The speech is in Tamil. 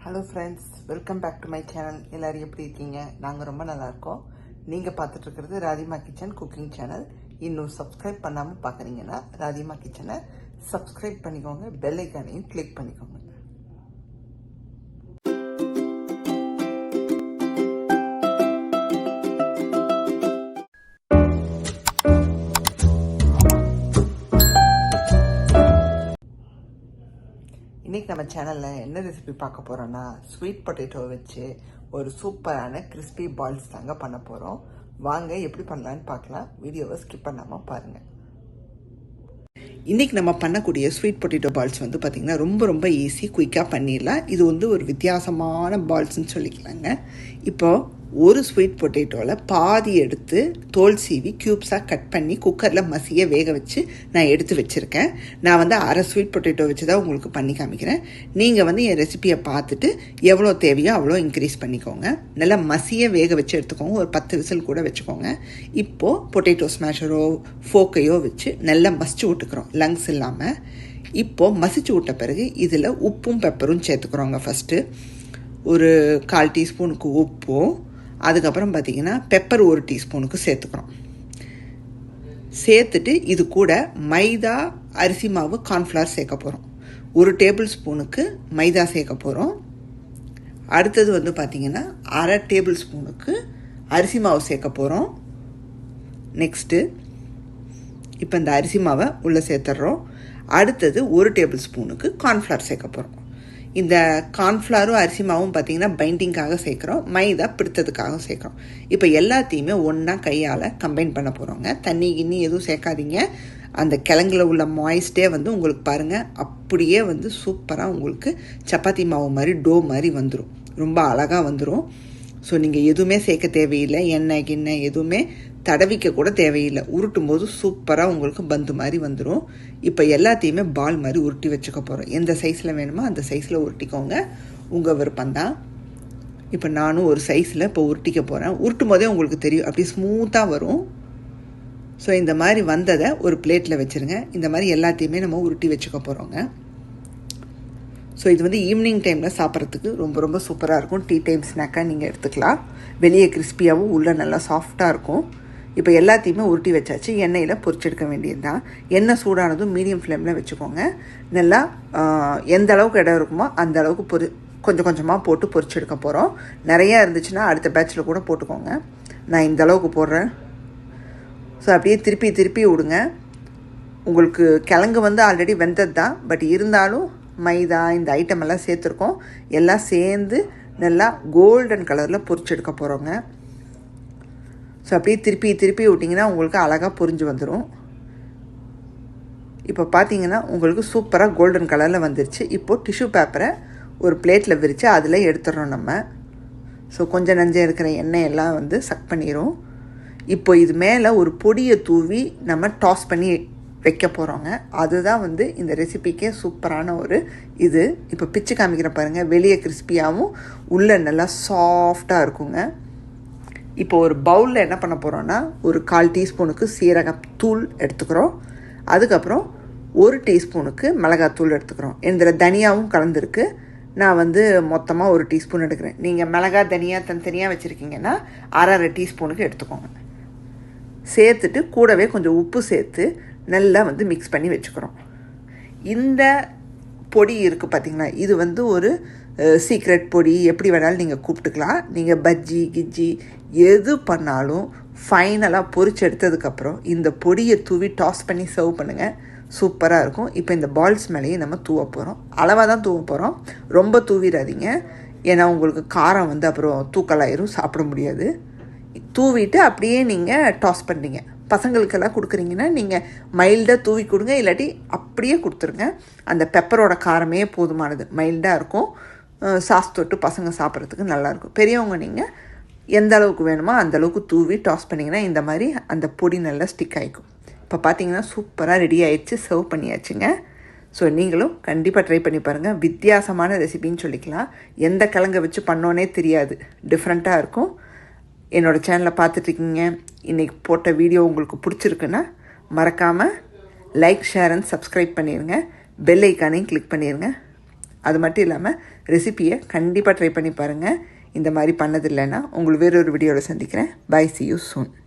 Hello friends, welcome back to my channel. எல்லோரும் எப்படி இருக்கீங்க? நாங்கள் ரொம்ப நல்லாயிருக்கோம். நீங்கள் பார்த்துட்ருக்கிறது ராதிமா கிச்சன் குக்கிங் சேனல். இன்னும் சப்ஸ்கிரைப் பண்ணாமல் பார்க்குறீங்கன்னா ராதிமா கிச்சனை சப்ஸ்கிரைப் பண்ணிக்கோங்க, பெல் ஐக்கானையும் கிளிக் பண்ணிக்கோங்க. இன்றைக்கி நம்ம சேனலில் என்ன ரெசிபி பார்க்க போகிறோன்னா, ஸ்வீட் பொட்டேட்டோ வச்சு ஒரு சூப்பரான கிறிஸ்பி பால்ஸ் தாங்க பண்ண போகிறோம். வாங்க எப்படி பண்ணலான்னு பார்க்கலாம். வீடியோவை ஸ்கிப் பண்ணாமல் பாருங்கள். இன்றைக்கி நம்ம பண்ணக்கூடிய ஸ்வீட் பொட்டேட்டோ பால்ஸ் வந்து பார்த்திங்கன்னா ரொம்ப ஈஸி, குயிக்காக பண்ணிடலாம். இது வந்து ஒரு வித்தியாசமான பால்ஸ்ன்னு சொல்லிக்கலாங்க. இப்போது ஒரு ஸ்வீட் பொட்டேட்டோவில் பாதி எடுத்து தோல் சீவி க்யூப்ஸாக கட் பண்ணி குக்கரில் மசிய வேக வச்சு நான் எடுத்து வச்சுருக்கேன். நான் வந்து அரை ஸ்வீட் பொட்டேட்டோ வச்சு தான் உங்களுக்கு பண்ணி காமிக்கிறேன். நீங்கள் வந்து என் ரெசிபியை பார்த்துட்டு எவ்வளோ தேவையோ அவ்வளோ இன்க்ரீஸ் பண்ணிக்கோங்க. நல்லா மசிய வேக வச்சு எடுத்துக்கோங்க. ஒரு 10 விசில் கூட வச்சுக்கோங்க. இப்போது பொட்டேட்டோ ஸ்மாஷரோ ஃபோக்கையோ வச்சு நல்லா மசிச்சு விட்டுக்கிறோம், லங்ஸ் இல்லாமல். இப்போது மசிச்சு விட்ட பிறகு இதில் உப்பும் பெப்பரும் சேர்த்துக்கிறோங்க. ஃபஸ்ட்டு ஒரு 1/4 டீஸ்பூனுக்கு உப்பும், அதுக்கப்புறம் பார்த்திங்கன்னா பெப்பர் 1 டீஸ்பூனுக்கு சேர்த்துக்கிறோம். சேர்த்துட்டு இது கூட மைதா, அரிசி மாவு, கார்ன்ஃப்ளவர் சேர்க்க போகிறோம். 1 டேபிள் ஸ்பூனுக்கு மைதா சேர்க்க போகிறோம். அடுத்தது வந்து பார்த்திங்கன்னா 1/2 டேபிள் ஸ்பூனுக்கு அரிசி மாவு சேர்க்க போகிறோம். நெக்ஸ்ட்டு இப்போ இந்த அரிசி மாவை உள்ளே சேர்த்துட்றோம். அடுத்தது 1 டேபிள் ஸ்பூனுக்கு கார்ன்ஃப்ளவர் சேர்க்க போகிறோம். இந்த கார்ன்ஃப்ளவரும் அரிசி மாவும் பார்த்திங்கன்னா பைண்டிங்காக சேர்க்குறோம், மைதா பிடித்ததுக்காக சேர்க்குறோம். இப்போ எல்லாத்தையுமே ஒன்றா கையால் கம்பைன் பண்ண போகிறோங்க. தண்ணி கிண்ணி எதுவும் சேர்க்காதீங்க. அந்த கிழங்குல உள்ள மாய்ஸ்டே வந்து உங்களுக்கு பாருங்கள், அப்படியே வந்து சூப்பராக உங்களுக்கு சப்பாத்தி மாவு மாதிரி டோ மாதிரி வந்துடும், ரொம்ப அழகாக வந்துடும். ஸோ நீங்கள் எதுவுமே சேர்க்க தேவையில்லை, எண்ணெய் கிண்ணெய் எதுவுமே தடவிக்க கூட தேவையில்லை. உருட்டும் போது சூப்பராக உங்களுக்கு பந்து மாதிரி வந்துடும். இப்போ எல்லாத்தையுமே பால் மாதிரி உருட்டி வச்சுக்க போகிறோம். எந்த சைஸில் வேணுமோ அந்த சைஸில் உருட்டிக்கோங்க, உங்கள் விருப்பம்தான். இப்போ நானும் ஒரு சைஸில் இப்போ உருட்டிக்க போகிறேன். உருட்டும் போதே உங்களுக்கு தெரியும், அப்படி ஸ்மூத்தாக வரும். ஸோ இந்த மாதிரி வந்ததை ஒரு பிளேட்டில் வச்சுருங்க. இந்த மாதிரி எல்லாத்தையுமே நம்ம உருட்டி வச்சுக்க போகிறோங்க. ஸோ இது வந்து ஈவினிங் டைமில் சாப்பிட்றதுக்கு ரொம்ப சூப்பராக இருக்கும். டீ டைம் ஸ்நாக்காக நீங்கள் எடுத்துக்கலாம். வெளியே கிறிஸ்பியாகவும் உள்ளே நல்லா சாஃப்டாக இருக்கும். இப்போ எல்லாத்தையுமே உருட்டி வச்சாச்சு. எண்ணெயில் பொரிச்செடுக்க வேண்டியது தான். எண்ணெய் சூடானதும் மீடியம் ஃப்ளேமில் வச்சுக்கோங்க. நல்லா எந்த அளவுக்கு இடம் இருக்குமோ அந்த அளவுக்கு கொஞ்சம் கொஞ்சமாக போட்டு பொரிச்செடுக்க போகிறோம். நிறையா இருந்துச்சுன்னா அடுத்த பேட்சில் கூட போட்டுக்கோங்க. நான் இந்த அளவுக்கு போடுறேன். ஸோ அப்படியே திருப்பி விடுங்க. உங்களுக்கு கிழங்கு வந்து ஆல்ரெடி வெந்தது தான், பட் இருந்தாலும் மைதா இந்த ஐட்டம் எல்லாம் சேர்த்துருக்கோம். எல்லாம் சேர்ந்து நல்லா கோல்டன் கலரில் பொரிச்செடுக்க போகிறோங்க. ஸோ அப்படியே திருப்பி விட்டிங்கன்னா உங்களுக்கு அழகாக பொரிஞ்சு வந்துடும். இப்போ பார்த்தீங்கன்னா உங்களுக்கு சூப்பராக கோல்டன் கலரில் வந்துருச்சு. இப்போது டிஷ்யூ பேப்பரை ஒரு பிளேட்டில் விரித்து அதில் எடுத்துடுறோம் நம்ம. ஸோ கொஞ்சம் நஞ்சம் இருக்கிற எண்ணெய் எல்லாம் வந்து சக் பண்ணிடும். இப்போ இது மேலே ஒரு பொடியை தூவி நம்ம டாஸ் பண்ணி வைக்க போகிறோங்க. அதுதான் வந்து இந்த ரெசிபிக்கே சூப்பரான ஒரு இது. இப்போ பிச்சு காமிக்கிற பாருங்கள், வெளியே கிறிஸ்பியாகவும் உள்ளே நல்லா சாஃப்டாக இருக்குங்க. இப்போ ஒரு பவுலில் என்ன பண்ண போகிறோன்னா, ஒரு 1/4 டீஸ்பூனுக்கு சீரகத்தூள் எடுத்துக்கிறோம். அதுக்கப்புறம் 1 டீஸ்பூனுக்கு மிளகாத்தூள் எடுத்துக்கிறோம். இதில் தனியாகவும் கலந்துருக்கு. நான் வந்து மொத்தமாக 1 டீஸ்பூன் எடுக்கிறேன். நீங்கள் மிளகா தனியா தனித்தனியாக வச்சுருக்கீங்கன்னா 1/2 டீஸ்பூனுக்கு எடுத்துக்கோங்க. சேர்த்துட்டு கூடவே கொஞ்சம் உப்பு சேர்த்து நல்லா வந்து மிக்ஸ் பண்ணி வச்சுக்கிறோம். இந்த பொடி இருக்குது பார்த்திங்களா, இது வந்து ஒரு சீக்ரெட் பொடி, எப்படி வேணாலும் நீங்கள் கூப்பிட்டுக்கலாம். நீங்கள் பஜ்ஜி கிஜ்ஜி எது பண்ணாலும் ஃபைனலாக பொரிச்சு எடுத்ததுக்கப்புறம் இந்த பொடியை தூவி டாஸ் பண்ணி சர்வ் பண்ணுங்கள், சூப்பராக இருக்கும். இப்போ இந்த பால்ஸ் மேலேயும் நம்ம தூவ போகிறோம். அளவாக தான் தூவ போகிறோம், ரொம்ப தூவிடாதீங்க. ஏன்னா உங்களுக்கு காரம் வந்து அப்புறம் தூக்கலாயிரும், சாப்பிட முடியாது. தூவிட்டு அப்படியே நீங்கள் டாஸ் பண்ணுறீங்க. பசங்களுக்கெல்லாம் கொடுக்குறீங்கன்னா நீங்கள் மைல்டாக தூவி கொடுங்க, இல்லாட்டி அப்படியே கொடுத்துருங்க. அந்த பெப்பரோட காரமே போதுமானது, மைல்டாக இருக்கும். சாஸ் தொட்டு பசங்க சாப்பிட்றதுக்கு நல்லாயிருக்கும். பெரியவங்க நீங்கள் எந்த அளவுக்கு வேணுமோ அந்த அளவுக்கு தூவி டாஸ் பண்ணிங்கன்னா இந்த மாதிரி அந்த பொடி நல்லா ஸ்டிக் ஆகிக்கும். இப்போ பார்த்தீங்கன்னா சூப்பராக ரெடி ஆகிடுச்சு, சர்வ் பண்ணியாச்சுங்க. ஸோ நீங்களும் கண்டிப்பாக ட்ரை பண்ணி பாருங்கள். வித்தியாசமான ரெசிபின்னு சொல்லிக்கலாம். எந்த கிழங்கை வச்சு பண்ணோன்னே தெரியாது, டிஃப்ரெண்ட்டாக இருக்கும். என்னோடய சேனலை பார்த்துட்ருக்கீங்க, இன்றைக்கி போட்ட வீடியோ உங்களுக்கு பிடிச்சிருக்குன்னா மறக்காமல் லைக், ஷேர் அண்ட் சப்ஸ்கிரைப் பண்ணிடுங்க. பெல் ஐக்கானையும் கிளிக் பண்ணிடுங்க. அது மட்டும் இல்லாமல் ரெசிப்பியை கண்டிப்பாக ட்ரை பண்ணி பாருங்கள். இந்த மாதிரி பண்ணதில்லைன்னா உங்களுக்கு வேறொரு வீடியோவில் சந்திக்கிறேன். Bye, see you soon.